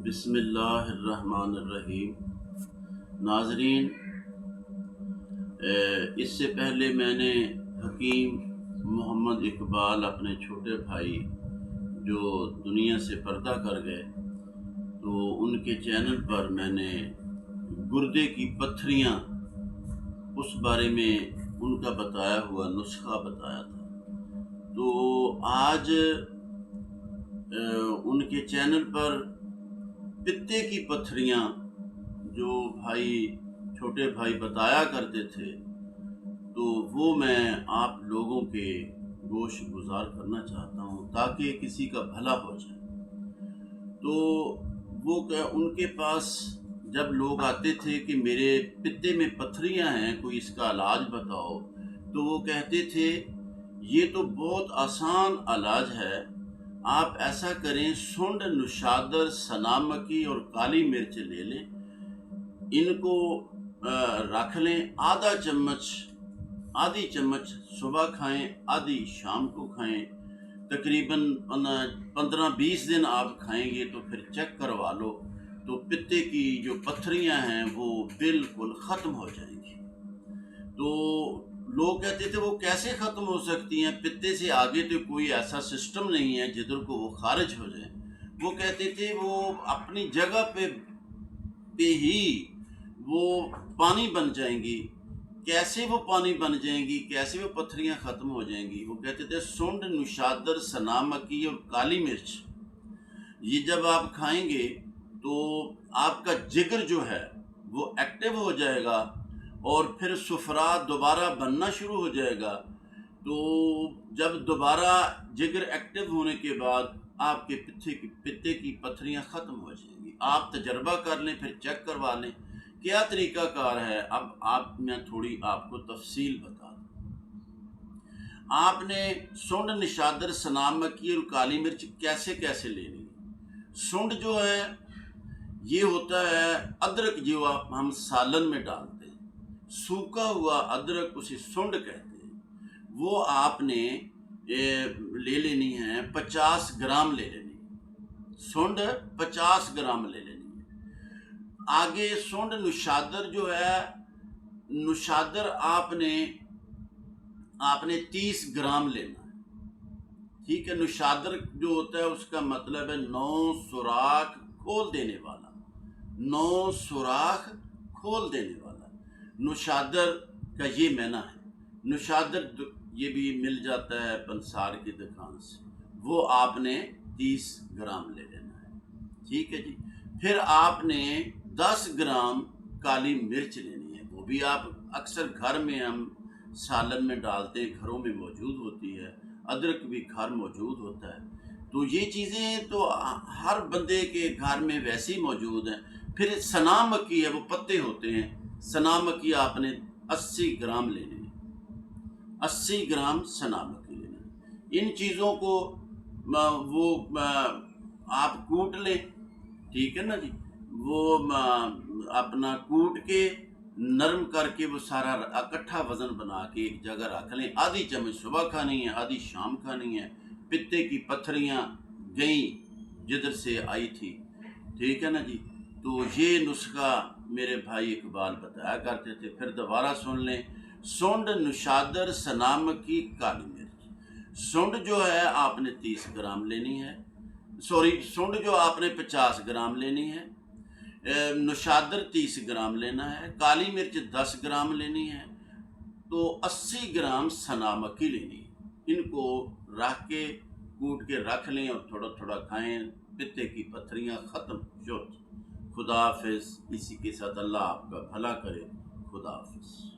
بسم اللہ الرحمن الرحیم۔ ناظرین، اس سے پہلے میں نے حکیم محمد اقبال اپنے چھوٹے بھائی جو دنیا سے پردہ کر گئے، تو ان کے چینل پر میں نے گردے کی پتھریاں اس بارے میں ان کا بتایا ہوا نسخہ بتایا تھا۔ تو آج ان کے چینل پر پتے کی پتھریاں جو چھوٹے بھائی بتایا کرتے تھے، تو وہ میں آپ لوگوں کے گوش گزار کرنا چاہتا ہوں تاکہ کسی کا بھلا ہو جائے۔ تو ان کے پاس جب لوگ آتے تھے کہ میرے پتے میں پتھریاں ہیں، کوئی اس کا علاج بتاؤ، تو وہ کہتے تھے یہ تو بہت آسان علاج ہے، آپ ایسا کریں، سونڈ، نشادر، سنا مکی اور کالی مرچ لے لیں، ان کو رکھ لیں، آدھی چمچ صبح کھائیں، آدھی شام کو کھائیں، تقریباً 15-20 دن آپ کھائیں گے تو پھر چیک کروا لو، تو پتے کی جو پتھریاں ہیں وہ بالکل ختم ہو جائیں گی۔ تو لوگ کہتے تھے وہ کیسے ختم ہو سکتی ہیں، پتے سے آگے تو کوئی ایسا سسٹم نہیں ہے جدھر کو وہ خارج ہو جائیں۔ وہ کہتے تھے وہ اپنی جگہ پہ ہی وہ پانی بن جائیں گی۔ کیسے وہ پانی بن جائیں گی، کیسے وہ پتھریاں ختم ہو جائیں گی؟ وہ کہتے تھے سونڈ، نشادر، سنا مکی اور کالی مرچ، یہ جب آپ کھائیں گے تو آپ کا جگر جو ہے وہ ایکٹیو ہو جائے گا، اور پھر صفرا دوبارہ بننا شروع ہو جائے گا۔ تو جب دوبارہ جگر ایکٹیو ہونے کے بعد آپ کے پتے کی پتھریاں ختم ہو جائیں گی۔ آپ تجربہ کر لیں، پھر چیک کروا لیں کیا طریقہ کار ہے۔ اب میں تھوڑی آپ کو تفصیل بتا دوں۔ آپ نے سونڈ، نشادر، سنا مکی اور کالی مرچ کیسے لینی ہے۔ سونڈ جو ہے یہ ہوتا ہے ادرک جو ہم سالن میں ڈالتے ہیں، سوکھا ہوا ادرک، اسے سونڈ کہتے ہیں۔ وہ آپ نے لے لینی ہے، 50 گرام لے لینی ہے، سونڈ 50 گرام لے لینی ہے۔ آگے سونڈ، نشادر جو ہے، نشادر آپ نے 30 گرام لینا ہے، ٹھیک ہے۔ نشادر جو ہوتا ہے اس کا مطلب ہے 9 سوراخ کھول دینے والا، 9 سوراخ کھول دینے والا۔ نشادر کا یہ معنی ہے۔ نشادر یہ بھی مل جاتا ہے پنسار کی دکان سے، وہ آپ نے 30 گرام لے لینا ہے، ٹھیک ہے جی۔ پھر آپ نے 10 گرام کالی مرچ لینی ہے، وہ بھی آپ اکثر گھر میں ہم سالن میں ڈالتے ہیں، گھروں میں موجود ہوتی ہے۔ ادرک بھی گھر موجود ہوتا ہے، تو یہ چیزیں تو ہر بندے کے گھر میں ویسے ہی موجود ہیں۔ پھر سنا مکی ہے، وہ پتے ہوتے ہیں، سنا مکی آپ نے 80 گرام لینی ہے، 80 گرام سنا مکی لینی ہے۔ ان چیزوں کو وہ آپ کوٹ لیں، ٹھیک ہے نا جی۔ وہ اپنا کوٹ کے نرم کر کے وہ سارا اکٹھا وزن بنا کے ایک جگہ رکھ لیں۔ آدھی چمچ صبح کھانی ہے، آدھی شام کھانی ہے۔ پتے کی پتھریاں گئیں جدھر سے آئی تھی، ٹھیک ہے نا جی۔ تو یہ نسخہ میرے بھائی اقبال بتایا کرتے تھے۔ پھر دوبارہ سن لیں، سونڈ، نشادر، سنا مکی، کالی مرچ۔ سونڈ جو ہے آپ نے 30 گرام لینی ہے، سونڈ جو آپ نے 50 گرام لینی ہے، نشادر 30 گرام لینا ہے، کالی مرچ 10 گرام لینی ہے، تو 80 گرام سنا مکی لینی ہے۔ ان کو رکھ کے کوٹ کے رکھ لیں اور تھوڑا تھوڑا کھائیں، پتے کی پتھریاں ختم جو۔ خدا حافظ۔ اسی کے ساتھ اللہ آپ کا بھلا کرے۔ خدا حافظ۔